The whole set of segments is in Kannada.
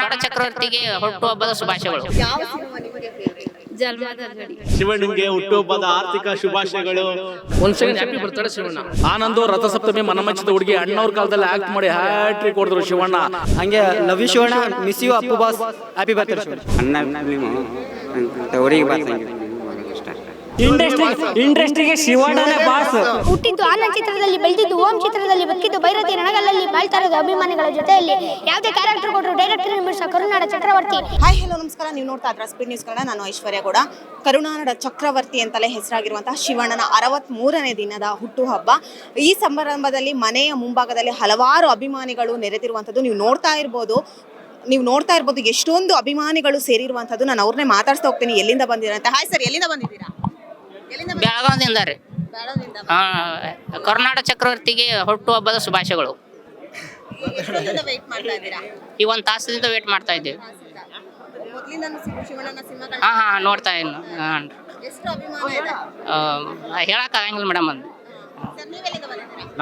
ಕರ್ನಾಟ ಚಕ್ರವರ್ತಿಗೆ ಹುಟ್ಟುಹಬ್ಬದ ಶುಭಾಶಯಗಳು. ಯಾವ ಸಿನಿಮಾ ನಿಮಗೆ ಫೇವರೇಟ್? ಜನ್ಮದ ಜೋಡಿ. ಶಿವಣ್ಣನಿಗೆ ಹುಟ್ಟುಹಬ್ಬದ ಆರ್ಥಿಕ ಶುಭಾಶಯಗಳು. ಒಂದ್ second happy birthday Shivanna. Anandu Rathasaptami ಮನಮೆಚ್ಚಿದ ಹುಡುಗಿ ಅಣ್ಣವ್ರ ಕಾಲದಲ್ಲಿ ಆಕ್ಟ್ ಮಾಡಿ ಹ್ಯಾಟ್ರಿಕ್ ಹೊಡೆದ್ರು ಶಿವಣ್ಣ. ಹಂಗೆ love you Shivanna, miss you Appu boss, happy birthday Shivanna. ಅಣ್ಣ ಫಿಲ್ಮು ಅವರಿಗೆ ಬಾಸ್ ಇಂಡಸ್ಟ್ರಿಗೆ ಶಿವಣ್ಣನೇ ಬಾಸ್. ಹುಟ್ಟಿದ್ದು ಆನಂದ್ ಚಿತ್ರದಲ್ಲಿ, ಬೆಳೆದಿದ್ದು ಓಂ ಚಿತ್ರದಲ್ಲಿ, ಬದುಕಿದ್ದು ಭೈರತಿ ರಣಗಲ್ಲಲ್ಲಿ, ಬಾಳ್ತಾ ಇರೋದು ಅಭಿಮಾನಿಗಳ ಜೊತೆಯಲ್ಲಿ. ಯಾವುದೇ ಕ್ಯಾರೆಕ್ಟರ್ ಕೊಟ್ಟರು ಡೈರೆಕ್ಟರ್ ನಿರ್ಮಿಸಿದ ಕರುನಾಡ ಚಕ್ರವರ್ತಿ. ಹಾಯ್ ಹಲೋ ನಮಸ್ಕಾರ, ನೀವು ನೋಡ್ತಾ ಇದ್ರ ಸ್ಪೀಡ್ ನ್ಯೂಸ್ ಕನ್ನಡ. ನಾನು ಐಶ್ವರ್ಯ ಗೌಡ. ಕರುನಾಡ ಚಕ್ರವರ್ತಿ ಅಂತಲೇ ಹೆಸರಾಗಿರುವಂತಹ ಶಿವಣ್ಣನ 63ನೇ ದಿನದ ಹುಟ್ಟುಹಬ್ಬ. ಈ ಸಮಾರಂಭದಲ್ಲಿ ಮನೆಯ ಮುಂಭಾಗದಲ್ಲಿ ಹಲವಾರು ಅಭಿಮಾನಿಗಳು ನೆರೆದಿರುವಂಥದ್ದು ನೀವು ನೋಡ್ತಾ ಇರ್ಬೋದು. ಎಷ್ಟೊಂದು ಅಭಿಮಾನಿಗಳು ಸೇರಿರುವಂಥದ್ದು. ನಾನು ಅವ್ರನ್ನೇ ಮಾತಾಡ್ಸ್ತಾ ಹೋಗ್ತೀನಿ ಎಲ್ಲಿಂದ ಬಂದಿರ ಅಂತ. ಹಾಯ್ ಸರ್, ಎಲ್ಲಿಂದ ಬಂದಿದ್ದೀರಾ? ಬೆಳಗಾವಿಯಿಂದ ರೀ. ಕರ್ನಾಟ ಚಕ್ರವರ್ತಿಗೆ ಹುಟ್ಟುಹಬ್ಬದ ಶುಭಾಶಯಗಳು. ಈ ಒಂದು ತಾಸದಿಂದ ವೇಟ್ ಮಾಡ್ತಾ ಇದ್ದೀವಿ. ಹಾ ನೋಡ್ತಾ ಇನ್ನು ಹೇಳಕ್ ಆಗಂಗಿಲ್ಲ ಮೇಡಮ್. ಅದು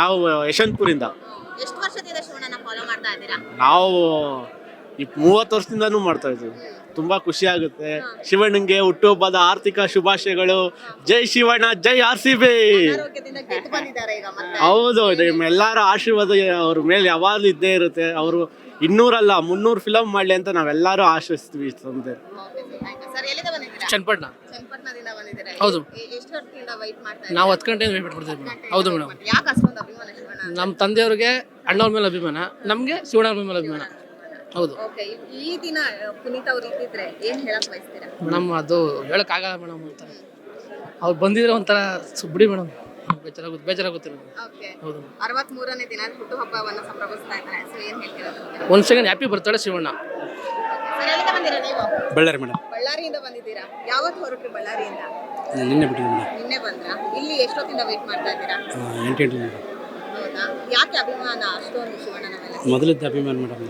ನಾವು ಯಶವಂತಪುರಿಂದ. ಎಷ್ಟು ವರ್ಷದಿಂದ ಶಿವಣ್ಣನ ಫಾಲೋ ಮಾಡ್ತಾ ಇದ್ದೀರಾ? ನಾವು 30 ವರ್ಷದಿಂದನೂ ಮಾಡ್ತಾ ಇದ್ದೀವಿ. ತುಂಬಾ ಖುಷಿ ಆಗುತ್ತೆ. ಶಿವಣ್ಣಂಗೆ ಹುಟ್ಟುಹಬ್ಬದ ಆರ್ಥಿಕ ಶುಭಾಶಯಗಳು. ಜೈ ಶಿವಣ್ಣ, ಜೈ RCB. ಹೌದು, ಎಲ್ಲರ ಆಶೀರ್ವಾದ ಅವ್ರ ಮೇಲೆ ಯಾವಾಗಲೂ ಇದ್ದೇ ಇರುತ್ತೆ. ಅವರು 200 ಅಲ್ಲ 300 ಫಿಲಮ್ ಮಾಡ್ಲಿ ಅಂತ ನಾವೆಲ್ಲರೂ ಆಶಿಸ್ತೀವಿ. ಚನ್ನಪಟ್ಟಣ. ಹೌದು, ನಾವು 10 ಗಂಟೆಯಿಂದ ವೇಟ್ ಮಾಡ್ತಿದ್ವಿ. ಹೌದು ಮೇಡಮ್. ನಮ್ಮ ತಂದೆಯವ್ರಿಗೆ ಅಣ್ಣವ್ರ ಮೇಲೆ ಅಭಿಮಾನ, ನಮಗೆ ಶಿವಣ್ಣ ಮೇಲೆ ಅಭಿಮಾನ. ಹೌದು. ಈ ದಿನ ಪುನೀತ್ ಅವ್ರು ಇದ್ದಿದ್ರೆ ಏನ್ ಹೇಳಕ್ ಬಯಸ್ತೀರಾ? ಮೇಡಮ್ ಅದು ಹೇಳಕ್ ಆಗಲ್ಲ ಮೇಡಮ್. ಒಂಥರ ಅವ್ರು ಬಂದಿದ್ರೆ ಒಂಥರ ಬಿಡಿ ಮೇಡಮ್, ಬೇಜಾರಾಗುತ್ತೆ ಮೇಡಮ್. ಹೌದು. 63ನೇ ದಿನ ಹುಟ್ಟುಹಬ್ಬವನ್ನ ಸಂಭ್ರಮಿಸ್ತಾ ಇದ್ದಾರೆ. ಸೊ ಏನ್ ಹೇಳ್ತೀರಾ? ಒಂದ್ ಸೆಕೆಂಡ್ ಹ್ಯಾಪಿ ಬರ್ತಾಳೆ ಶಿವಣ್ಣ. ಸರ್, ಎಲ್ಲಿಂದ ಬಂದಿರಾ ನೀವು? ಬಳ್ಳಾರಿ ಮೇಡಮ್. ಬಳ್ಳಾರಿಯಿಂದ ಬಂದಿದ್ದೀರಾ? ಯಾವತ್ತು ಹೊರಟ್ರಿ ಬಳ್ಳಾರಿಯಿಂದ? ನಿನ್ನೆ ಬಿಟ್ಟಿದ್ದೀನಿ ಮೇಡಮ್. ನಿನ್ನೆ ಬಂದ್ರಾ? ಇಲ್ಲಿ ಎಷ್ಟೊತ್ತಿಂದ ವೇಟ್ ಮಾಡ್ತಾ ಇದ್ದೀರಾ? 8 ಹೌದಾ? ಯಾಕೆ ಅಭಿಮಾನ ಅಷ್ಟೊಂದು ಶಿವಣ್ಣನ ಮೇಲೆ? ಮೊದಲಿದ್ದ ಅಭಿಮಾನ ಮೇಡಮ್.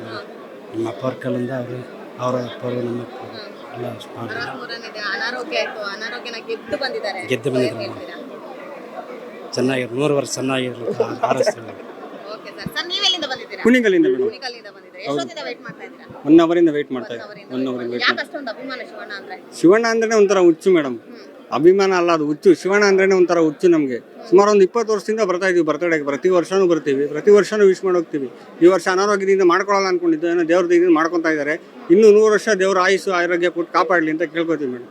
ನಮ್ಮ ಅಪ್ಪ ಅವ್ರ ಕಾಲಿಂದ ಅವರ ಪರ್ವ ನಮ್ಮ ಎಲ್ಲ 63ನೇ ದಿನ ಅನಾರೋಗ್ಯ ಆಯ್ತು. ಅನಾರೋಗ್ಯನ ಗೆದ್ದು ಬಂದಿದ್ದಾರೆ. ಗೆದ್ದು ಬಂದಿದ್ದಾರೆ. ಚೆನ್ನಾಗಿ 100 ವರ್ಷ ಚೆನ್ನಾಗಿರಲಿ ಆರೈಸ್ತೀವಿ. Okay sir. ಸರ್, ನೀವೆಲ್ಲಿಂದ ಬಂದಿದ್ದೀರಾ? ಕುಣಿಗಲ್ಲಿಂದ ಮೇಡಮ್. ಕುಣಿಗಲ್ಲಿಂದ ಬಂದಿದ್ದೀರಾ? ಎಷ್ಟೊತ್ತಿಂದ ವೇಟ್ ಮಾಡ್ತಾ ಇದ್ದೀರಾ? 1 ಅವರಿಂದ ವೇಟ್ ಮಾಡ್ತಾ ಇದ್ದೀವಿ. 1 ಅವರಿಂದ ವೇಟ್. ಯಾಕೆ ಅಷ್ಟೊಂದು ಅಭಿಮಾನ ಶಿವಣ್ಣ ಅಂದ್ರೆ? ಶಿವಣ್ಣ ಅಂದ್ರೆ ಒಂಥರ ಹುಚ್ಚು ಮೇಡಮ್. ಅಭಿಮಾನ ಅಲ್ಲ, ಅದು ಹುಚ್ಚು. ಶಿವಣ್ಣ ಅಂದ್ರೆ ಒಂಥರ ಹುಚ್ಚು ನಮಗೆ. ಸುಮಾರು ಒಂದು 20 ವರ್ಷದಿಂದ ಬರ್ತಾ ಇದೀವಿ ಬರ್ತಡೆಗೆ. ಪ್ರತಿ ವರ್ಷನೂ ಬರ್ತೀವಿ, ಪ್ರತಿ ವರ್ಷನೂ ವಿಶ್ ಮಾಡಿ ಹೋಗ್ತೀವಿ. ಈ ವರ್ಷ ಅನಾರೋಗ್ಯದಿಂದ ಮಾಡ್ಕೊಳ್ಳಲ್ಲ ಅನ್ಕೊಂಡಿದ್ದು, ಏನೋ ದೇವ್ರ ದಯದಿಂದ ಮಾಡ್ಕೊತಾ ಇದ್ದಾರೆ. ಇನ್ನೂ 100 ವರ್ಷ ದೇವ್ರ ಆಯುಸ್ಸು ಆರೋಗ್ಯ ಕೊಟ್ಟು ಕಾಪಾಡಲಿ ಅಂತ ಕೇಳ್ಕೊತೀವಿ ಮೇಡಮ್.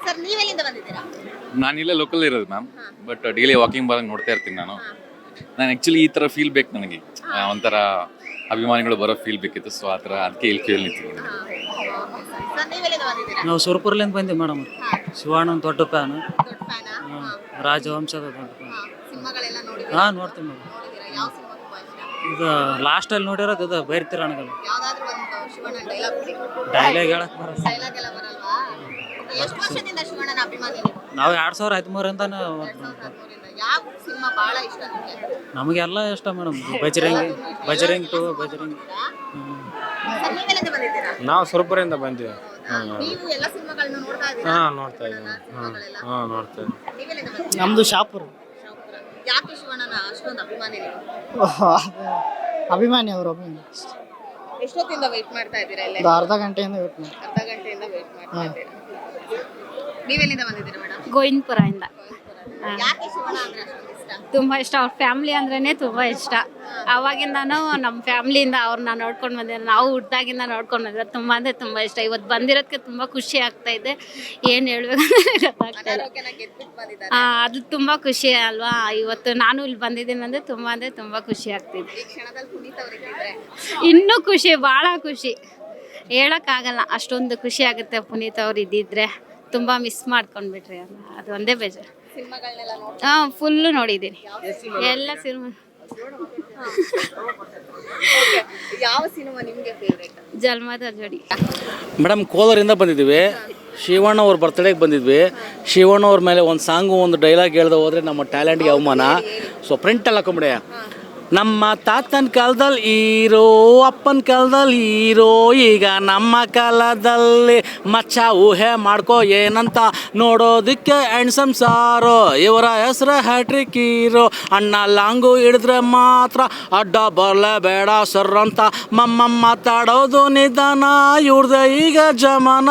ಸರ್, ನೀವೆಲ್ಲಿಂದ ಬಂದಿದ್ದೀರಾ? ನಾನು ಇಲ್ಲೇ ಲೋಕಲ್ ಇರೋದು ಮ್ಯಾಮ್. ಬಟ್ ಡೈಲಿ ವಾಕಿಂಗ್ ಬರೋಂಗೆ ನೋಡ್ತಾ ಇರ್ತೀನಿ ನಾನು ಆ್ಯಕ್ಚುಲಿ ಈ ಥರ ಫೀಲ್ ಬೇಕು ನನಗೆ. ಒಂಥರ ಅಭಿಮಾನಿಗಳು ಬರೋ ಫೀಲ್ ಬೇಕಿತ್ತು. ಸೊ ಆ ಥರ ಅದಕ್ಕೆ ಇಲ್ಲಿ ಕೇಳಿ ನಿಂತೀನಿ. ನಾವು ಸುರಪುರಲಿಂದ ಬಂದೀವಿ ಮೇಡಮ್. ಶಿವಣ್ಣ ದೊಡ್ಡ ಫ್ಯಾನ್, ರಾಜವಂಶದ ದೊಡ್ಡ ಫ್ಯಾನ್. ಹಾಂ, ನೋಡ್ತೀವಿ ಮೇಡಮ್. ಈಗ ಲಾಸ್ಟಲ್ಲಿ ನೋಡಿರೋದು ಇದು ಭೈರತಿ ರಣಗಲ್ಲ. ಡೈಲಾಗ್ ಹೇಳಕ್ ಬರಲ್ಲ. ನಾವು 2013ರಿಂದ ನಮಗೆಲ್ಲ ಇಷ್ಟ ಮೇಡಮ್. ಬಜರಂಗಿ 2 ಬಜರಂಗಿ. ನಾವು ಸುರಪುರಿಂದ ಬಂದೀವಿ. ನೋಡ್ತಾ ಇದ್ದೀವಿ. ನಮ್ಮದು ಶಾಪುರ. ಯಾಕೆ ಶಿವಣ್ಣನ ಅಷ್ಟೊಂದು ಅಭಿಮಾನಿ ನೀವು? ಅಭಿಮಾನಿ ಅವರು. ಎಷ್ಟೊತ್ತಿಂದ ವೇಟ್ ಮಾಡ್ತಾ ಇದ್ದೀರಾ? ಅರ್ಧ ಗಂಟೆಯಿಂದ ವೇಟ್ ಮಾಡಿ. ಅರ್ಧ ಗಂಟೆಯಿಂದ ವೇಟ್ ಮಾಡ್ತಾ ಇದ್ದೀರಾ. ನೀವೆಲ್ಲಿಂದ ಬಂದಿದ್ದೀರಾ ಮೇಡಮ್? ಗೋವಿಂದಪುರದಿಂದ. ಯಾಕೆ ಶಿವಣ್ಣ ಅಂದ್ರೆ ಅಷ್ಟೊಂದು ಇಷ್ಟ? ತುಂಬ ಇಷ್ಟ. ಅವ್ರ ಫ್ಯಾಮಿಲಿ ಅಂದ್ರೇ ತುಂಬ ಇಷ್ಟ. ಅವಾಗಿಂದನೂ ನಮ್ಮ ಫ್ಯಾಮಿಲಿಯಿಂದ ಅವ್ರನ್ನ ನೋಡ್ಕೊಂಡು ಬಂದಿರೋ, ನಾವು ಹುಟ್ದಾಗಿಂದ ನೋಡ್ಕೊಂಡು ಬಂದಿರೋ. ತುಂಬ ಅಂದರೆ ತುಂಬ ಇಷ್ಟ. ಇವತ್ತು ಬಂದಿರೋದಕ್ಕೆ ತುಂಬ ಖುಷಿ ಆಗ್ತಾ ಇದೆ. ಏನು ಹೇಳ್ಬೇಕಂದ್ರೆ ಗೊತ್ತಾಗ್ತಾ ಇಲ್ಲ. ಅದು ತುಂಬ ಖುಷಿ ಅಲ್ವಾ. ಇವತ್ತು ನಾನು ಇಲ್ಲಿ ಬಂದಿದ್ದೀನಿ ಅಂದರೆ ತುಂಬ ಖುಷಿ ಆಗ್ತಿದೆ. ಇನ್ನೂ ಖುಷಿ, ಭಾಳ ಖುಷಿ, ಹೇಳೋಕ್ಕಾಗಲ್ಲ. ಅಷ್ಟೊಂದು ಖುಷಿ ಆಗುತ್ತೆ. ಪುನೀತ್ ಅವ್ರು ಇದ್ದಿದ್ರೆ ತುಂಬ ಮಿಸ್ ಮಾಡ್ಕೊಂಡ್ಬಿಟ್ರಿ. ಅದು ಒಂದೇ ಬೇಜಾರು. ಹಾಂ, ಫುಲ್ಲು ನೋಡಿದ್ದೀನಿ ಎಲ್ಲ ಸಿನಿಮಾ. ಯಾವ ಸಿನಿಮಾ ನಿಮಗೆ ಫೇವರೇಟ್? ಜನ್ಮದ ಜೋಡಿ. ಮೇಡಮ್, ಕೋಲಾರಿಂದ ಬಂದಿದ್ದೀವಿ. ಶಿವಣ್ಣ ಅವ್ರ ಬರ್ತಡೇಗೆ ಬಂದಿದ್ವಿ. ಶಿವಣ್ಣ ಅವ್ರ ಮೇಲೆ ಒಂದು ಸಾಂಗು ಒಂದು ಡೈಲಾಗ್ ಹೇಳ್ದೆ ಹೋದರೆ ನಮ್ಮ ಟ್ಯಾಲೆಂಟ್ಗೆ ಅವಮಾನ. ಸೊ ಪ್ರಿಂಟಲ್ಲಿ ಹಾಕೊಂಬಿಡೆ. ನಮ್ಮ ತಾತನ ಕಾಲದಲ್ಲಿ ಹೀರೋ, ಅಪ್ಪನ ಕಾಲದಲ್ಲಿ ಹೀರೋ, ಈಗ ನಮ್ಮ ಕಾಲದಲ್ಲಿ ಮಚ್ಚ ಊಹೆ ಮಾಡ್ಕೋ ಏನಂತ ನೋಡೋದಕ್ಕೆ ಹ್ಯಾಂಡ್ಸಮ್ ಸಾರು, ಇವರ ಹೆಸರು ಹ್ಯಾಟ್ರಿಕ್ ಹೀರೋ, ಅಣ್ಣ ಲಾಂಗು ಹಿಡಿದ್ರೆ ಮಾತ್ರ ಅಡ್ಡ ಬರಲೇಬೇಡ ಸರ್ ಅಂತ ಮಾತಾಡೋದು ನಿಧಾನ, ಇವ್ರದ್ದು ಈಗ ಜಮಾನ,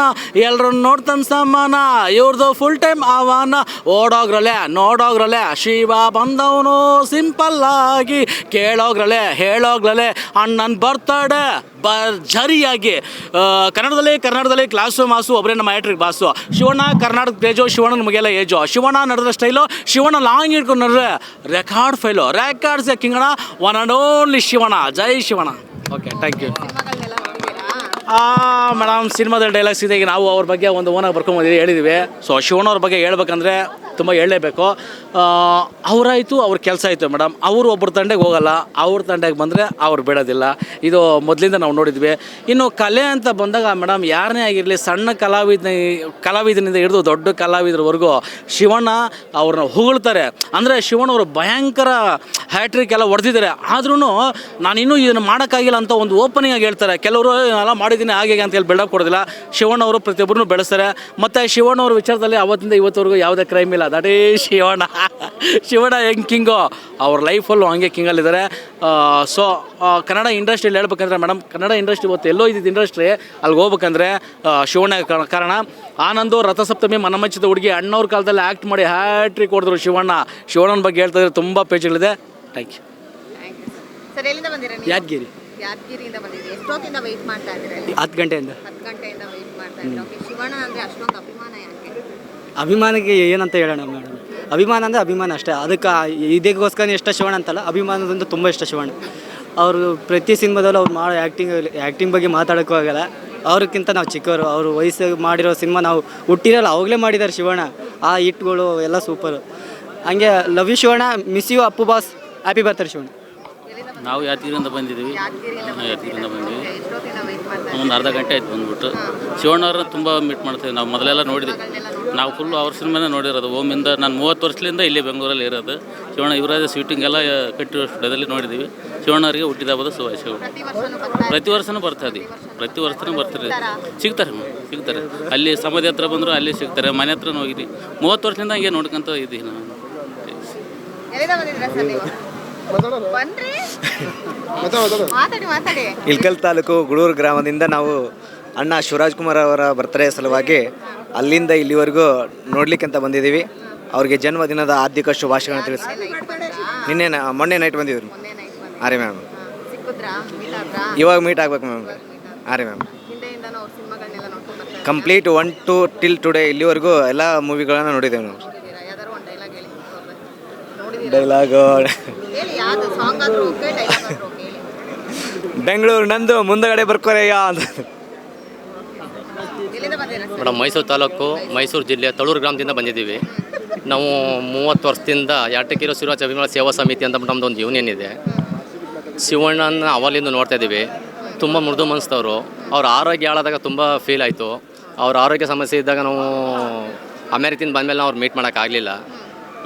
ಎಲ್ರು ನೋಡ್ತಾನೆ ಸಮಾನ, ಇವ್ರದ್ದು ಫುಲ್ ಟೈಮ್ ಆಹ್ವಾನ, ಓಡೋಗ್ರಲೆ ನೋಡೋಗ್ರಲೆ ಶಿವ ಬಂದವನು ಸಿಂಪಲ್ ಆಗಿ, ಕೇಳೋಗ್ರಲೆ ಹೇಳೋಗ್ರಲೆ ಅಣ್ಣನ ಬರ್ತಡೆ ಭರ್ಜರಿಯಾಗಿ. ಕನ್ನಡದಲ್ಲಿ ಕ್ಲಾಸು ಮಾಸು ಒಬ್ಬರೇ ನಮ್ಮ ಹ್ಯಾಟ್ರಿಕ್ ಬಾಸು, ಶಿವಣ್ಣ ಕರ್ನಾಟಕ ತೇಜೋ, ಶಿವಣ್ಣ ನಮಗೆಲ್ಲ ಏಜು, ಶಿವಣ್ಣ ನಡೆದ ಸ್ಟೈಲು, ಶಿವಣ್ಣ ಲಾಂಗ್ ಹಿಡ್ಕೊಂಡು ನಡೆದ್ರೆ ರೆಕಾರ್ಡ್ ಫೈಲು, ರೆಕಾರ್ಡ್ಸ್ ಕಿಂಗಣ, ಒನ್ ಆ್ಯಂಡ್ ಓನ್ಲಿ ಶಿವಣ್ಣ, ಜೈ Shivanna. Okay, thank you. Madam, ಸಿನಿಮಾದಲ್ಲಿ ಡೈಲಾಗ್ಸ್ ಇದೆ, ಈಗ ನಾವು ಅವ್ರ ಬಗ್ಗೆ ಒಂದು ಓನಾಗಿ ಬರ್ಕೊಂಬಂದಿದ್ದೀವಿ, ಹೇಳಿದ್ದೀವಿ. ಸೊ ಶಿವಣ್ಣವ್ರ ಬಗ್ಗೆ ಹೇಳ್ಬೇಕಂದ್ರೆ ತುಂಬ ಹೇಳಲೇಬೇಕು. ಅವರಾಯಿತು, ಅವ್ರ ಕೆಲಸ ಆಯಿತು ಮೇಡಮ್. ಅವರು ಒಬ್ಬರು ತಂಡಕ್ಕೆ ಹೋಗಲ್ಲ, ಅವ್ರ ತಂಡಕ್ಕೆ ಬಂದರೆ ಅವ್ರು ಬಿಡೋದಿಲ್ಲ. ಇದು ಮೊದಲಿಂದ ನಾವು ನೋಡಿದ್ವಿ. ಇನ್ನು ಕಲೆ ಅಂತ ಬಂದಾಗ ಮೇಡಮ್, ಯಾರನ್ನೇ ಆಗಿರಲಿ, ಸಣ್ಣ ಕಲಾವಿದನಿಂದ ಹಿಡಿದು ದೊಡ್ಡ ಕಲಾವಿದರವರೆಗೂ ಶಿವಣ್ಣ ಅವ್ರನ್ನ ಹೊಗಳ್ತಾರೆ. ಅಂದರೆ ಶಿವಣ್ಣವರು ಭಯಂಕರ ಹ್ಯಾಟ್ರಿಕ್ ಎಲ್ಲ ಹೊಡೆದಿದ್ದಾರೆ. ಆದ್ರೂ ನಾನು ಇನ್ನೂ ಇದನ್ನು ಮಾಡೋಕ್ಕಾಗಿಲ್ಲ ಅಂತ ಒಂದು ಓಪನಿಂಗ್ ಆಗಿ ಹೇಳ್ತಾರೆ. ಕೆಲವರು ಎಲ್ಲ ಮಾಡಿದ್ದೀನಿ ಹಾಗೆ ಅಂತ ಹೇಳಿ ಬಿಲ್ಡಪ್ ಕೊಡೋದಿಲ್ಲ. ಶಿವಣ್ಣವರು ಪ್ರತಿಯೊಬ್ಬರನ್ನು ಬೆಳೆಸ್ತಾರೆ. ಮತ್ತು ಶಿವಣ್ಣವ್ರ ವಿಚಾರದಲ್ಲಿ ಅವತ್ತಿಂದ ಇವತ್ತವರೆಗೂ ಯಾವುದೇ ಕ್ರೈಮ್ ಇಲ್ಲ. That is Shivanna. ಶಿವಣ್ಣ ಹೆಂಗೆ ಕಿಂಗೋ, ಅವ್ರ ಲೈಫಲ್ಲೂ ಹಂಗೆ ಕಿಂಗಲ್ಲಿದ್ದಾರೆ. ಸೊ ಕನ್ನಡ ಇಂಡಸ್ಟ್ರಿಯಲ್ಲಿ ಹೇಳ್ಬೇಕಂದ್ರೆ ಮೇಡಮ್, ಕನ್ನಡ ಇಂಡಸ್ಟ್ರಿ ಇವತ್ತು ಎಲ್ಲೋ ಇದ್ದಿದ್ದು ಇಂಡಸ್ಟ್ರಿ, ಅಲ್ಲಿಗೆ ಹೋಗ್ಬೇಕಂದ್ರೆ ಶಿವಣ್ಣ ಕಾರಣ. ಆನಂದು, ರಥಸಪ್ತಮಿ, ಮನಮಚ್ಚಿದ ಹುಡುಗಿ, ಅಣ್ಣವ್ರ ಕಾಲದಲ್ಲಿ ಆ್ಯಕ್ಟ್ ಮಾಡಿ ಹ್ಯಾಟ್ರಿಕ್ ಹೊಡೆದ್ರು ಶಿವಣ್ಣ. ಶಿವಣ್ಣನ ಬಗ್ಗೆ ಹೇಳ್ತಾ ಇದ್ರೆ ತುಂಬ ಪೇಜ್ಗಳಿದೆ. Thank you. ಸರ್, ಎಲ್ಲಿಂದ ಬಂದಿರಾ ನೀವು? ಯಾದಗಿರಿ. ಯಾದಗಿರಿಯಿಂದ ಬಂದಿದ್ದೀರಿ. ಎಷ್ಟೊತ್ತಿಂದ ವೆಯ್ಟ್ ಮಾಡ್ತಾ ಇದ್ದೀರಾ? 10 ಗಂಟೆಯಿಂದ. 10 ಗಂಟೆಯಿಂದ ವೆಯ್ಟ್ ಮಾಡ್ತಾ ಇದ್ದೀರಾ. ಓಕೆ, ಶಿವಣ್ಣ ಅಂದರೆ ಅಷ್ಟೊಂದು ಅಭಿಮಾನ ಯಾಕೆ? ಅಭಿಮಾನಕ್ಕೆ ಏನಂತ ಹೇಳೋಣ ಮೇಡಮ್, ಅಭಿಮಾನ ಅಂದರೆ ಅಭಿಮಾನ ಅಷ್ಟೇ. ಅದಕ್ಕೆ ಇದಕ್ಕೋಸ್ಕರ ಇಷ್ಟ ಶಿವಣ್ಣ ಅಂತಲ್ಲ, ಅಭಿಮಾನದಿಂದ ತುಂಬ ಇಷ್ಟ ಶಿವಣ್ಣ. ಅವರು ಪ್ರತಿ ಸಿನಿಮಾದಲ್ಲೂ ಅವ್ರು ಮಾಡೋ ಆ್ಯಕ್ಟಿಂಗ್ ಬಗ್ಗೆ ಮಾತಾಡೋಕ್ಕೂ ಆಗಲ್ಲ. ಅವ್ರಿಗಿಂತ ನಾವು ಚಿಕ್ಕವರು, ಅವರು ವಯಸ್ಸು ಮಾಡಿರೋ ಸಿನಿಮಾ ನಾವು ಹುಟ್ಟಿರಲ್ಲ ಅವಾಗಲೇ ಮಾಡಿದ್ದಾರೆ ಶಿವಣ್ಣ. ಆ ಹಿಟ್ಗಳು ಎಲ್ಲ ಸೂಪರು. ಹಂಗೆ love you Shivanna, miss you Appu boss, happy birthday Shivanna. ನಾವು ಯಾದಗಿರಿಯಿಂದ ಬಂದಿದ್ದೀವಿ. ಯಾದಗಿರಿಯಿಂದ ಬಂದಿದ್ದೀವಿ. ಎಷ್ಟೊತ್ತಿಂದ ವೆಯ್ಟ್ ಮಾಡ್ತಾ ಒಂದು ಅರ್ಧ ಗಂಟೆ ಆಯ್ತು ಬಂದ್ಬಿಟ್ಟು. ಶಿವಣ್ಣವ್ರನ್ನ ತುಂಬ ಮೀಟ್ ಮಾಡ್ತೀವಿ. ನಾವು ಮೊದಲೆಲ್ಲ ನೋಡಿದ್ವಿ, ನಾವು ಫುಲ್ಲು ಅವ್ರ ಸಿನಿಮಾನೇ ನೋಡಿರೋದು. ಓಮಿಂದ ನಾನು 30 ವರ್ಷದಿಂದ ಇಲ್ಲಿ ಬೆಂಗಳೂರಲ್ಲಿ ಇರೋದು. ಶಿವಣ್ಣ ಯುವರಾಜ ಶೂಟಿಂಗ್ ಎಲ್ಲ ಕಟ್ಟಿರೋ ಸ್ಟುಡಿಯೋದಲ್ಲಿ ನೋಡಿದ್ದೀವಿ. ಶಿವಣ್ಣವರಿಗೆ ಹುಟ್ಟಿದ ಹಬ್ಬದ ಶುಭಾಶಯಗಳು. ಪ್ರತಿ ವರ್ಷವೂ ಬರ್ತಾಯಿದ್ವಿ, ಪ್ರತಿ ವರ್ಷವೂ ಬರ್ತಾರೆ, ಸಿಗ್ತಾರೆ. ಅಲ್ಲಿ ಸಮಾಧಿ ಹತ್ರ ಬಂದರು ಅಲ್ಲಿ ಸಿಗ್ತಾರೆ, ಮನೆ ಹತ್ರನೂ ಹೋಗಿದ್ವಿ. 30 ವರ್ಷದಿಂದ ಹಂಗೆ ನೋಡ್ಕೊಂತ ಇದ್ದೀವಿ ನಾವು. ಎಲ್ಲಿಂದ ಬಂದಿದ್ದೀರಾ ಸರ್ ನೀವು? ಬನ್ರಿ, ಮಾತಾಡಿ. ಇಲ್ಕಲ್ ತಾಲೂಕು ಗುಳೂರು ಗ್ರಾಮದಿಂದ ನಾವು ಅಣ್ಣ ಶಿವರಾಜ್ ಕುಮಾರ್ ಅವರ ಬರ್ತ್ಡೇ ಸಲುವಾಗಿ ಅಲ್ಲಿಂದ ಇಲ್ಲಿವರೆಗೂ ನೋಡ್ಲಿಕ್ಕೆ ಅಂತ ಬಂದಿದ್ದೀವಿ. ಅವ್ರಿಗೆ ಜನ್ಮದಿನದ ಹಾರ್ದಿಕ ಶುಭಾಶಯಗಳನ್ನು ತಿಳಿಸಿ. ಮೊನ್ನೆ ನೈಟ್ ಬಂದಿದ್ರು. ಹಾಂ ರೀ ಮ್ಯಾಮ್. ಇವಾಗ ಮೀಟ್ ಆಗ್ಬೇಕು ಮ್ಯಾಮ್. ಹಾಂ ರೀ ma'am. Complete 1 to till today ಇಲ್ಲಿವರೆಗೂ ಎಲ್ಲ ಮೂವಿಗಳನ್ನು ನೋಡಿದ್ದೇವೆ ನಾವು. ಡೈಲಾಗು ಬೆಂಗಳೂರು ನಂದು ಮುಂದಗಡೆ ಬರ್ಕೋರಯ್ಯ ಅಂತ. ಮೇಡಮ್, ಮೈಸೂರು ತಾಲೂಕು, ಮೈಸೂರು ಜಿಲ್ಲೆ ತಳೂರು ಗ್ರಾಮದಿಂದ ಬಂದಿದ್ದೀವಿ. ನಾವು 30 ವರ್ಷದಿಂದ ಯಾಟಕಿರೋ ಶಿವರಾಜ ಅಭಿಮಾನ ಸೇವಾ ಸಮಿತಿ ಅಂತ ನಮ್ಮದು ಒಂದು ಯೂನಿಯನ್ ಇದೆ. ಶಿವಣ್ಣನ ಅವಲಿಂದ ನೋಡ್ತಾ ಇದ್ದೀವಿ. ತುಂಬ ಮೃದು ಮನಸ್ದವರು. ಅವ್ರ ಆರೋಗ್ಯ ಹಾಳಾದಾಗ ತುಂಬ ಫೀಲ್ ಆಯಿತು. ಅವ್ರ ಆರೋಗ್ಯ ಸಮಸ್ಯೆ ಇದ್ದಾಗ ನಾವು ಅಮೇರಿಕದಿಂದ ಬಂದಮೇಲೆ ನಾವು ಅವ್ರು ಮೀಟ್ ಮಾಡೋಕ್ಕಾಗಲಿಲ್ಲ.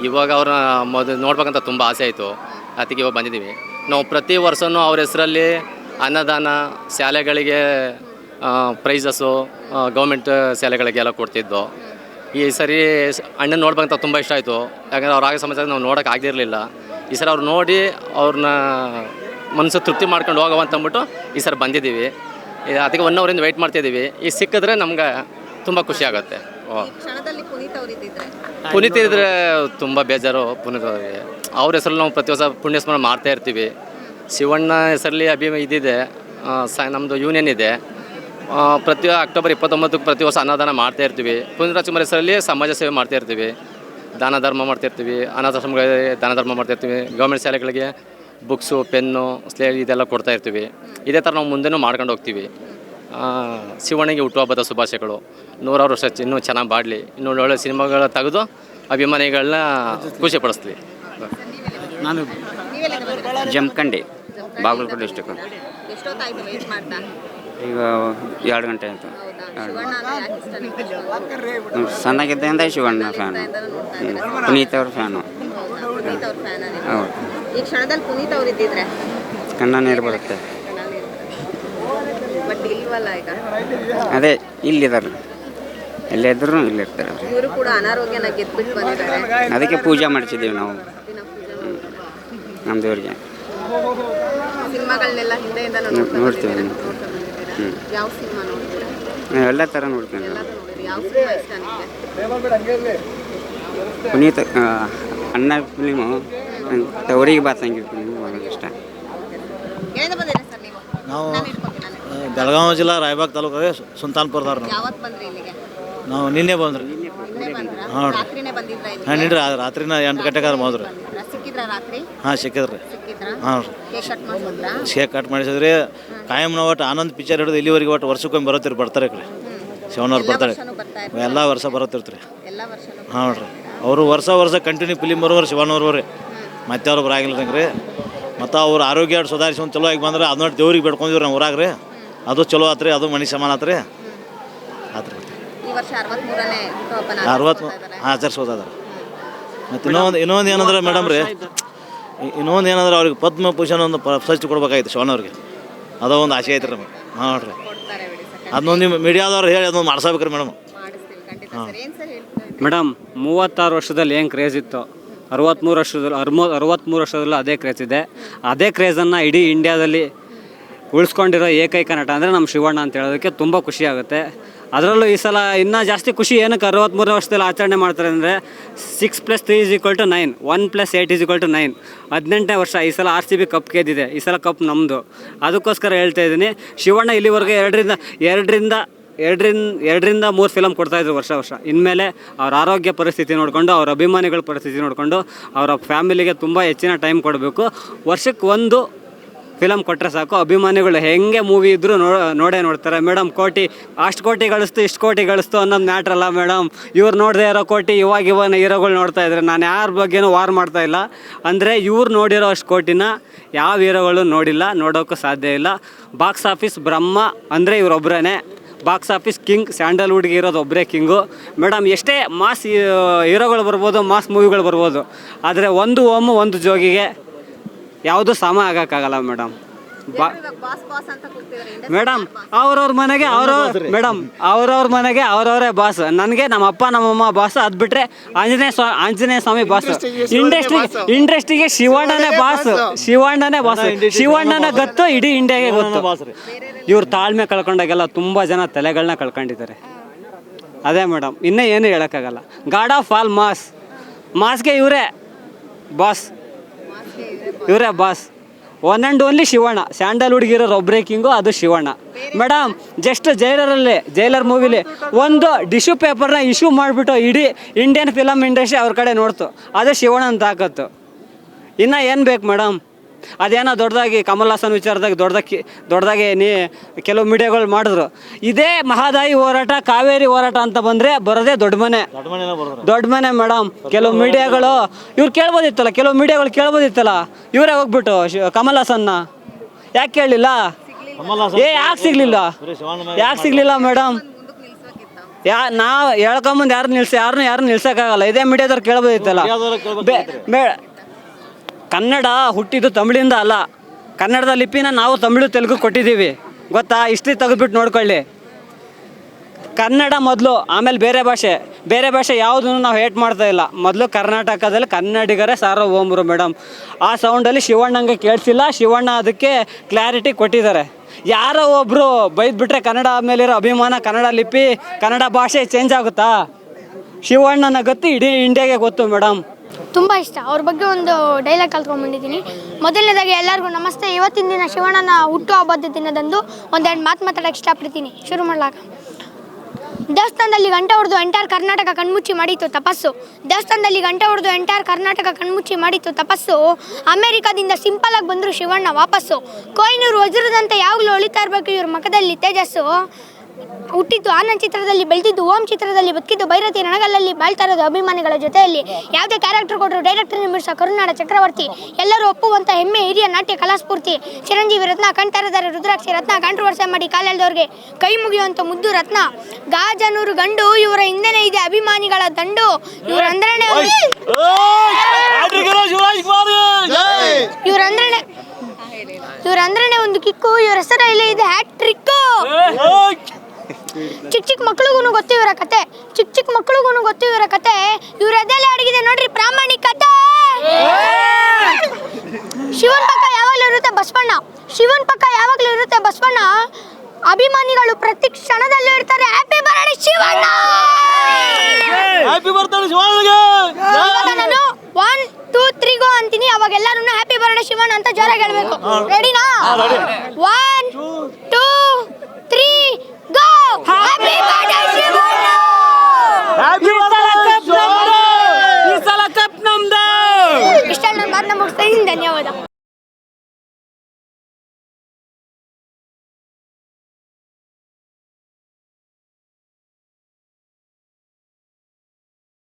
ಇವಾಗ ಅವ್ರನ್ನ ಮೊದಲು ನೋಡ್ಬೇಕಂತ ತುಂಬ ಆಸೆ ಆಯಿತು. ಅದಕ್ಕೆ ಇವಾಗ ಬಂದಿದ್ದೀವಿ. ನಾವು ಪ್ರತಿ ವರ್ಷವೂ ಅವ್ರ ಹೆಸರಲ್ಲಿ ಅನ್ನದಾನ, ಶಾಲೆಗಳಿಗೆ ಪ್ರೈಸಸ್ಸು, ಗೌರ್ಮೆಂಟ್ ಶಾಲೆಗಳಿಗೆಲ್ಲ ಕೊಡ್ತಿದ್ದು. ಈ ಸರಿ ಅಣ್ಣನ ನೋಡ್ಬೇಕಂತ ತುಂಬ ಇಷ್ಟ ಆಯಿತು. ಯಾಕಂದರೆ ಅವ್ರ ಆಗ ಸಮಸ್ಯೆ ನಾವು ನೋಡೋಕೆ ಆಗದಿರಲಿಲ್ಲ. ಈ ಸರಿ ಅವ್ರು ನೋಡಿ ಅವ್ರನ್ನ ಮನಸ್ಸು ತೃಪ್ತಿ ಮಾಡ್ಕೊಂಡು ಹೋಗವ ಅಂತಂದ್ಬಿಟ್ಟು ಈ ಸರಿ ಬಂದಿದ್ದೀವಿ. ಅದಕ್ಕೆ 1 ಅವರಿಂದ ವೆಯ್ಟ್ ಮಾಡ್ತಿದ್ದೀವಿ. ಈಗ ಸಿಕ್ಕಿದ್ರೆ ನಮ್ಗೆ ತುಂಬ ಖುಷಿ ಆಗುತ್ತೆ. ಪುನೀತ್ ಇದ್ದರೆ ತುಂಬ ಬೇಜಾರು. ಪುನೀತ್ ಅವರಿಗೆ ಅವ್ರ ಹೆಸರಲ್ಲಿ ನಾವು ಪ್ರತಿ ವರ್ಷ ಪುಣ್ಯಸ್ಮರಣ ಮಾಡ್ತಾ ಇರ್ತೀವಿ. ಶಿವಣ್ಣ ಹೆಸರಲ್ಲಿ ಇದಿದೆ, ನಮ್ಮದು ಯೂನಿಯನ್ ಇದೆ. ಪ್ರತಿ ಅಕ್ಟೋಬರ್ 29ಕ್ಕೆ ಪ್ರತಿ ವರ್ಷ ಅನ್ನದಾನ ಮಾಡ್ತಾ ಇರ್ತೀವಿ. ಪುನೀತ್ ರಾಜ್ಕುಮಾರ್ ಹೆಸರಲ್ಲಿ ಸಮಾಜ ಸೇವೆ ಮಾಡ್ತಾ ಇರ್ತೀವಿ. ದಾನ ಧರ್ಮ ಮಾಡ್ತಾಯಿರ್ತೀವಿ. ಅನಾಥಾಶ್ರಮಗಳಿಗೆ ದಾನ ಧರ್ಮ ಮಾಡ್ತಾಯಿರ್ತೀವಿ. ಗೌರ್ಮೆಂಟ್ ಶಾಲೆಗಳಿಗೆ ಬುಕ್ಸು, ಪೆನ್ನು, ಸ್ಲೇಟ್ ಇದೆಲ್ಲ ಕೊಡ್ತಾ ಇರ್ತೀವಿ. ಇದೇ ಥರ ನಾವು ಮುಂದೆನೂ ಮಾಡ್ಕೊಂಡು ಹೋಗ್ತೀವಿ. ಶಿವಣ್ಣಗೆ ಹುಟ್ಟುಹಬ್ಬದ ಶುಭಾಶಯಗಳು. 100 ವರ್ಷ ಇನ್ನೂ ಚೆನ್ನಾಗಿ ಬಾಡಲಿ. ಇನ್ನೂ ಒಳ್ಳೆ ಸಿನಿಮಾಗಳ ತೆಗೆದು ಅಭಿಮಾನಿಗಳನ್ನ ಖುಷಿಪಡಿಸ್ತೀವಿ. ನಾನು ಜಮಖಂಡಿ, ಬಾಗಲಕೋಟೆ ಡಿಸ್ಟಿಕ್. ಈಗ 2 ಗಂಟೆ ಆಯಿತು. ಸಣ್ಣಗಿದ್ದರಿಂದ ಶಿವಣ್ಣ ಫ್ಯಾನು, ಪುನೀತ್ ಅವ್ರ ಫ್ಯಾನು. ಹೌದು. ಈ ಕ್ಷಣದಲ್ಲಿ ಪುನೀತ್ ಅವ್ರು ಇದ್ದಿದ್ರೆ ಕಣ್ಣ ನೀರು ಬರುತ್ತೆ. ಬಟ್ ಇಲ್ವಲ್ಲ ಈಗ. ಅದೇ ಇಲ್ಲಿದ್ದಾರೆ, ಎಲ್ಲಿದ್ರು ಇಲ್ಲಿರ್ತಾರೆ ಅವ್ರು. ಇವರು ಕೂಡ ಅನಾರೋಗ್ಯನ ಗೆದ್ಬಿಟ್ಟು ಬಂದಿದ್ದಾರೆ. ಅದಕ್ಕೆ ಪೂಜೆ ಮಾಡಿಸಿದ್ದೀವಿ ನಾವು ನಮ್ಮ ದೇವರಿಗೆ. ಸಿನಿಮಾಗಳನ್ನೆಲ್ಲ ಹಿಂದೆಯಿಂದ ನೋಡ್ತೀವಿ. ಯಾವ ಸಿನಿಮಾ ನೋಡ್ತೀರಾ? ನಾವು ಎಲ್ಲ ಥರ ನೋಡ್ತೀವಿ. ಯಾವ ಸಿನಿಮಾ ಇಷ್ಟ ನಿಮಗೆ? ಪುನೀತ್ ಅಣ್ಣ ಫಿಲಿಮು, ಅವರಿಗೆ ಬಾತಂಗಿ ಫಿಲಿಮು ಭಾಳ ಇಷ್ಟ. ಎಲ್ಲಿಂದ ಬಂದಿದ್ದೀರಾ ಸರ್ ನೀವು? ನಾವು ನಾನು ಇಟ್ಕೊತೀನಿ ನಾನು. ಬೆಳಗಾವಿ ಜಿಲ್ಲಾ ರಾಯಬಾಗ್ ತಾಲೂಕಾಗೆ ಸುಲ್ತಾನ್ಪುರದವ್ರು ನಾವು. ಯಾವತ್ತು ಬಂದ್ರಿ ಇಲ್ಲಿಗೆ? ನಾವು ನಿನ್ನೆ ಬಂದ್ರಿ. ನಿನ್ನೆ ಬಂದ್ರಾ? ಹಾಂ ರೀ. ರಾತ್ರಿನೇ ಬಂದಿದ್ರಾ ಇಲ್ಲಿಗೆ? ಹಾಂ ನಿನ್ನೆ ರಾತ್ರಿನ 8 ಗಂಟೆಗಾರ ಹೋದ್ರಿ. ಸಿಕ್ಕಿದ್ರಾ ರಾತ್ರಿ? ಹಾಂ ಸಿಕ್ಕಿದ್ರಿ. ಸಿಕ್ಕಿದ್ರಾ? ಹಾಂ ರೀ. ಕೇಕ್ ಕಟ್ ಮಾಡಿದ್ರಾ? ಕೇಕ್ ಕಟ್ ಮಾಡಿಸಿದ್ರಿ. ಕಾಯಂ ನಾವು ಒಟ್ಟು ಆನಂದ್ ಪಿಕ್ಚರ್ ಹಿಡಿದು ಇಲ್ಲಿವರೆಗೆ ಒಟ್ಟು ವರ್ಷಕ್ಕೊಮ್ಮೆ ಬರೋತ್ತಿರಿ ಬರ್ತಾರೆ ಕಡೆ ಶಿವನವ್ರು ಬರ್ತಾರೆ. ಎಲ್ಲ ವರ್ಷ ಬರೋತಿರ್ತೀರಿ. ಎಲ್ಲ ವರ್ಷನೂ ಹಾಂ ರೀ. ಅವರು ವರ್ಷ ಕಂಟಿನ್ಯೂ ಫಿಲಿಮ್ ಬರೋರು ಶಿವನವ್ರು ರೀ. ಮತ್ತೆ ಅವ್ರು ಬರಾಗಿಲ್ಲ ರೀ. ಮತ್ತು ಅವ್ರ ಆರೋಗ್ಯ ಸುಧಾರಿಸ್ಕೊಂಡು ಚಲೋ ಆಗಿ ಬಂದ್ರೆ ಅದನ್ನ ದೇವ್ರಿಗೆ ಬೇಡ್ಕೊಂಡಿವ್ರಿ ನಾವು ಊರಾಗ ರೀ. ಅದು ಚಲೋ ಆತ್ರಿ, ಅದು ಮನೆ ಸಮಾನ ಆತ್ರಿ. ಆತ್ರಿ ಈ ವರ್ಷ 63ನೇ ಹುಟ್ಟುಹಬ್ಬನ 60 ಆಚರಿಸೋದಾದ್ರೆ. ಮತ್ತು ಇನ್ನೊಂದು ಏನಂದ್ರೆ ಮೇಡಮ್ ರೀ, ಇನ್ನೊಂದು ಏನಂದ್ರೆ ಅವ್ರಿಗೆ ಪದ್ಮಭೂಷಣ ಒಂದು ಪ್ರಶಸ್ತಿ ಕೊಡ್ಬೇಕಾಗಿತ್ತು ಶಿವನವ್ರಿಗೆ. ಅದೋ ಒಂದು ಆಸೆ ಐತ್ರಿ ನಮಗೆ. ಹಾಂ ರೀ. ಅದನ್ನೊಂದು ನಿಮ್ಮ ಮೀಡಿಯಾದವ್ರು ಹೇಳಿ ಅದೊಂದು ಮಾಡ್ಸಬೇಕ್ರಿ ಮೇಡಮ್. ಹಾಂ ಮೇಡಮ್ 36 ವರ್ಷದಲ್ಲಿ ಏನು ಕ್ರೇಜ್ ಇತ್ತು, 63 ವರ್ಷದಲ್ಲೂ ಅದೇ ಕ್ರೇಜ್ ಇದೆ. ಅದೇ ಕ್ರೇಜನ್ನು ಇಡೀ ಇಂಡಿಯಾದಲ್ಲಿ ಉಳಿಸ್ಕೊಂಡಿರೋ ಏಕೈಕ ನಟ ಅಂದರೆ ನಮ್ಮ ಶಿವಣ್ಣ ಅಂತ ಹೇಳೋದಕ್ಕೆ ತುಂಬ ಖುಷಿ ಆಗುತ್ತೆ. ಅದರಲ್ಲೂ ಈ ಸಲ ಇನ್ನೂ ಜಾಸ್ತಿ ಖುಷಿ ಏನಕ್ಕೆ 63 ವರ್ಷದಲ್ಲಿ ಆಚರಣೆ ಮಾಡ್ತಾರೆ ಅಂದರೆ 6 + 3 = 9, 1 + 8 = 9. 18ನೇ ವರ್ಷ ಈ ಸಲ RCB ಕಪ್ ಗೆದ್ದಿದೆ. ಈ ಸಲ ಕಪ್ ನಮ್ಮದು. ಅದಕ್ಕೋಸ್ಕರ ಹೇಳ್ತಾ ಇದ್ದೀನಿ, ಶಿವಣ್ಣ ಇಲ್ಲಿವರೆಗೆ ಎರಡರಿಂದ 3 ಫಿಲಮ್ ಕೊಡ್ತಾಯಿದ್ರು ವರ್ಷ. ಇನ್ಮೇಲೆ ಅವ್ರ ಆರೋಗ್ಯ ಪರಿಸ್ಥಿತಿ ನೋಡಿಕೊಂಡು, ಅವ್ರ ಅಭಿಮಾನಿಗಳ ಪರಿಸ್ಥಿತಿ ನೋಡಿಕೊಂಡು, ಅವರ ಫ್ಯಾಮಿಲಿಗೆ ತುಂಬ ಹೆಚ್ಚಿನ ಟೈಮ್ ಕೊಡಬೇಕು. ವರ್ಷಕ್ಕೆ 1 ಫಿಲಮ್ ಕೊಟ್ಟರೆ ಸಾಕು. ಅಭಿಮಾನಿಗಳು ಹೆಂಗೆ ಮೂವಿ ಇದ್ದರೂ ನೋಡೇ ನೋಡ್ತಾರೆ. ಮೇಡಮ್ ಅಷ್ಟು ಕೋಟಿ ಗಳಿಸ್ತು ಇಷ್ಟು ಕೋಟಿ ಗಳಿಸ್ತು ಅನ್ನೋದು ಮ್ಯಾಟ್ರಲ್ಲ ಮೇಡಮ್. ಇವ್ರು ನೋಡದೇ ಇರೋ ಕೋಟಿ ಇವಾಗ ಹೀರೋಗಳು ನೋಡ್ತಾ ಇದ್ದಾರೆ. ನಾನು ಯಾರ ಬಗ್ಗೆನೂ ವಾರ್ ಮಾಡ್ತಾ ಇಲ್ಲ. ಅಂದರೆ ಇವ್ರು ನೋಡಿರೋ ಅಷ್ಟು ಕೋಟಿನ ಯಾವ ಹೀರೋಗಳು ನೋಡಿಲ್ಲ, ನೋಡೋಕ್ಕೂ ಸಾಧ್ಯ ಇಲ್ಲ. ಬಾಕ್ಸ್ ಆಫೀಸ್ ಬ್ರಹ್ಮ ಅಂದರೆ ಇವರೊಬ್ಬರೇ. ಬಾಕ್ಸ್ ಆಫೀಸ್ ಕಿಂಗ್, ಸ್ಯಾಂಡಲ್ವುಡ್ಗೆ ಇರೋದು ಒಬ್ಬರೇ ಕಿಂಗು. ಮೇಡಮ್ ಎಷ್ಟೇ ಮಾಸ್ ಹೀರೋಗಳು ಬರ್ಬೋದು, ಮಾಸ್ ಮೂವಿಗಳು ಬರ್ಬೋದು, ಆದರೆ ಒಂದು ಓಮು ಒಂದು ಜೋಗಿಗೆ ಯಾವುದೂ ಸಮ ಆಗೋಕ್ಕಾಗಲ್ಲ ಮೇಡಮ್. ಮೇಡಮ್ ಅವ್ರವ್ರ ಮನೆಗೆ ಅವ್ರವ್ರ ಮನೆಗೆ ಅವ್ರವರೇ ಬಾಸ್. ನನಗೆ ನಮ್ಮ ಅಪ್ಪ ನಮ್ಮಮ್ಮ ಬಾಸ್. ಅದು ಬಿಟ್ಟರೆ ಆಂಜನೇಯ ಸ್ವಾಮಿ ಬಾಸ್. ಇಂಡಸ್ಟ್ರಿಗೆ ಶಿವಣ್ಣನೇ ಬಾಸ್. ಶಿವಣ್ಣನ ಗೊತ್ತು, ಇಡೀ ಇಂಡಿಯಾಗೆ ಗೊತ್ತು. ಇವ್ರು ತಾಳ್ಮೆ ಕಳ್ಕೊಂಡಾಗೆಲ್ಲ ತುಂಬ ಜನ ತಲೆಗಳನ್ನ ಕಳ್ಕೊಂಡಿದ್ದಾರೆ. ಅದೇ ಮೇಡಮ್, ಇನ್ನೂ ಏನು ಹೇಳೋಕ್ಕಾಗಲ್ಲ. ಗಾಡ್ ಆಫ್ ಆಲ್ ಮಾಸ್ಗೆ ಇವರೇ boss. One and only Shivanna. ಸ್ಯಾಂಡಲ್ವುಡ್ಗೆ ಇರೋರು ಒಬ್ಬರೇ ಕಿಂಗು, ಅದು ಶಿವಣ್ಣ. ಮೇಡಮ್ ಜಸ್ಟ್ ಜೈಲರ್ ಮೂವಿಲಿ ಒಂದು ಟಿಶ್ಯೂ ಪೇಪರ್ನ ಇಶ್ಯೂ ಮಾಡಿಬಿಟ್ಟು ಇಡೀ ಇಂಡಿಯನ್ ಫಿಲಮ್ ಇಂಡಸ್ಟ್ರಿ ಅವ್ರ ಕಡೆ ನೋಡ್ತು. ಅದು ಶಿವಣ್ಣನ ತಾಕತ್ತು. ಇನ್ನು ಏನು ಬೇಕು ಮೇಡಮ್? ಅದೇನೋ ದೊಡ್ಡದಾಗಿ ಕಮಲ್ ಹಾಸನ್ ವಿಚಾರದಾಗ ದೊಡ್ಡದಾಗಿ ಕೆಲವು ಮೀಡಿಯಾಗಳು ಮಾಡಿದ್ರು. ಇದೇ ಮಹದಾಯಿ ಹೋರಾಟ, ಕಾವೇರಿ ಹೋರಾಟ ಅಂತ ಬಂದರೆ ಬರೋದೇ ದೊಡ್ಡ ಮನೆ ಮೇಡಮ್. ಕೆಲವು ಮೀಡಿಯಾಗಳು ಕೆಲವು ಮೀಡಿಯಾಗಳು ಕೇಳ್ಬೋದಿತ್ತಲ್ಲ. ಇವರೇ ಹೋಗ್ಬಿಟ್ಟು ಕಮಲ್ ಹಾಸನ್ನ ಯಾಕೆ ಕೇಳಲಿಲ್ಲ? ಯಾಕೆ ಸಿಗ್ಲಿಲ್ಲ ಮೇಡಮ್? ನಾವು ಹೇಳ್ಕೊಂಬಂದು ಯಾರನ್ನೂ ನಿಲ್ಸೋಕ್ಕಾಗಲ್ಲ. ಇದೇ ಮೀಡಿಯಾದವ್ರು ಕೇಳ್ಬೋದಿತ್ತಲ್ಲ. ಕನ್ನಡ ಹುಟ್ಟಿದ್ದು ತಮಿಳಿಂದ ಅಲ್ಲ. ಕನ್ನಡದ ಲಿಪಿನ ನಾವು ತಮಿಳು ತೆಲುಗು ಕೊಟ್ಟಿದ್ದೀವಿ, ಗೊತ್ತಾ? ಹಿಸ್ಟ್ರಿ ತೆಗೆದ್ಬಿಟ್ಟು ನೋಡ್ಕೊಳ್ಳಿ. ಕನ್ನಡ ಮೊದಲು, ಆಮೇಲೆ ಬೇರೆ ಭಾಷೆ ಯಾವುದನ್ನು ನಾವು ಹೇಟ್ ಮಾಡ್ತಾ ಇಲ್ಲ. ಮೊದಲು ಕರ್ನಾಟಕದಲ್ಲಿ ಕನ್ನಡಿಗರೇ ಸಾರ್ವಭೌಮರು ಮೇಡಮ್. ಆ ಸೌಂಡಲ್ಲಿ ಶಿವಣ್ಣಂಗೆ ಕೇಳಿಸಿಲ್ಲ. ಶಿವಣ್ಣ ಅದಕ್ಕೆ ಕ್ಲಾರಿಟಿ ಕೊಟ್ಟಿದ್ದಾರೆ. ಯಾರೋ ಒಬ್ಬರು ಬೈದ್ಬಿಟ್ರೆ ಕನ್ನಡ ಮೇಲಿರೋ ಅಭಿಮಾನ, ಕನ್ನಡ ಲಿಪಿ, ಕನ್ನಡ ಭಾಷೆ ಚೇಂಜ್ ಆಗುತ್ತಾ? ಶಿವಣ್ಣನ ಗೊತ್ತು, ಇಡೀ ಇಂಡಿಯಾಗೆ ಗೊತ್ತು ಮೇಡಮ್. ತುಂಬ ಇಷ್ಟ. ಅವ್ರ ಬಗ್ಗೆ ಒಂದು ಡೈಲಾಗ್ ಕಲ್ತ್ಕೊಂಡ್ಬಂದಿದ್ದೀನಿ. ಮೊದಲನೇದಾಗಿ ಎಲ್ಲರಿಗೂ ನಮಸ್ತೆ. ಇವತ್ತಿನ ದಿನ ಶಿವಣ್ಣನ ಹುಟ್ಟುಹಬ್ಬದ ದಿನದಂದು ಒಂದೆರಡು ಮಾತಾಡೋಕ್ಕೆ ಇಷ್ಟಪಡ್ತೀನಿ. ಶುರು ಮಾಡ್ಲಾಕ. ದೇವಸ್ಥಾನದಲ್ಲಿ ಗಂಟೆ ಹೊಡೆದು ಎಂಟೈರ್ ಕರ್ನಾಟಕ ಕಣ್ಮುಚ್ಚಿ ಮಾಡಿತ್ತು ತಪಸ್ಸು. ಅಮೆರಿಕಾದಿಂದ ಸಿಂಪಲ್ ಆಗಿ ಬಂದರು ಶಿವಣ್ಣ ವಾಪಸ್ಸು. ಕೊಯ್ನೂರು ವಜ್ರದಂತೆ ಯಾವಾಗಲೂ ಹೊಳಿತಾ ಇರಬೇಕು ಇವ್ರ ಮುಖದಲ್ಲಿ ತೇಜಸ್ಸು. ಹುಟ್ಟಿದ್ದು ಆನಂದ್ ಚಿತ್ರದಲ್ಲಿ, ಬೆಳೆದಿದ್ದು ಓಂ ಚಿತ್ರದಲ್ಲಿ, ಬದುಕಿದ್ದು ಭೈರತಿ ರಣಗಲ್ಲಲ್ಲಿ, ಬಾಳ್ತಾ ಇರೋದು ಅಭಿಮಾನಿಗಳ ಜೊತೆಯಲ್ಲಿ. ಯಾವುದೇ ಕ್ಯಾರೆಕ್ಟರ್ ಕೊಟ್ಟರು ಡೈರೆಕ್ಟರ್ ನಿರ್ಮಿಸಿದ ಕರುನಾಡ ಚಕ್ರವರ್ತಿ, ಎಲ್ಲರೂ ಒಪ್ಪುವಂಥ ಹೆಮ್ಮೆ ಹಿರಿಯ ನಾಟ್ಯ ಕಲಾಸ್ಫೂರ್ತಿ. ಚಿರಂಜೀವಿ ರತ್ನ, ಕಾಣ್ತಾ ಇದ್ದಾರೆ ರುದ್ರಾಕ್ಷಿ ರತ್ನ, ಕಾಂಟ್ರವರ್ಸಿ ಮಾಡಿ ಕಾಲೆಳೆದವ್ರಿಗೆ ಕೈ ಮುಗಿಯುವಂಥ ಮುದ್ದು ರತ್ನ. ಗಾಜನೂರು ಗಂಡು, ಇವರ ಹಿಂದೆನೇ ಇದೆ ಅಭಿಮಾನಿಗಳ ದಂಡು. ಇವರಂದ್ರೇನೆ ಅಂದ್ರೇನೆ ಒಂದು ಕಿಕ್ಕು, ಇವ್ರ ಹೆಸರಲ್ಲಿ ಇದೆ ಹ್ಯಾಟ್ರಿಕ್. ಚಿಕ್ಕ ಚಿಕ್ಕ ಮಕ್ಳಿಗೂ ಗೊತ್ತು ಇವರ ಕತೆ, ಚಿಕ್ಕ ಮಕ್ಳಿಗೂ ಗೊತ್ತು ಇವರ ಕತೆ. ಇವ್ರ ಎದೆಲೆ ಅಡಗಿದೆ ನೋಡ್ರಿ ಪ್ರಾಮಾಣಿಕತೆ. ಶಿವನ್ ಪಕ್ಕ ಯಾವಾಗ್ಲೂ ಇರುತ್ತೆ ಬಸವಣ್ಣ, ಶಿವನ್ ಪಕ್ಕ ಯಾವಾಗ್ಲೂ ಇರುತ್ತೆ ಬಸವಣ್ಣ. ಅಭಿಮಾನಿಗಳು ಪ್ರತಿ ಕ್ಷಣದಲ್ಲೂ ಇರ್ತಾರೆ. Happy birthday Shivanna. ನಾನು 1 2 3 ಗೋ ಅಂತೀನಿ, ಅವಾಗ ಎಲ್ಲರೂ ಹ್ಯಾಪಿ ಬರ್ತ್ಡೇ ಶಿವಣ್ಣ ಅಂತ ಜೋರಾಗಿ ಹೇಳ್ಬೇಕು. ರೆಡಿನಾ? 1 2 3 ಗೋ. Happy birthday Shivanna. ಈ ಸಲ ಕಪ್ ನಮ್ದು. ಇಷ್ಟ ನನ್ನ ಮಾತನ್ನ ಮುಗಿಸ್ತಾ ಇದ್ದೀನಿ. ಧನ್ಯವಾದ.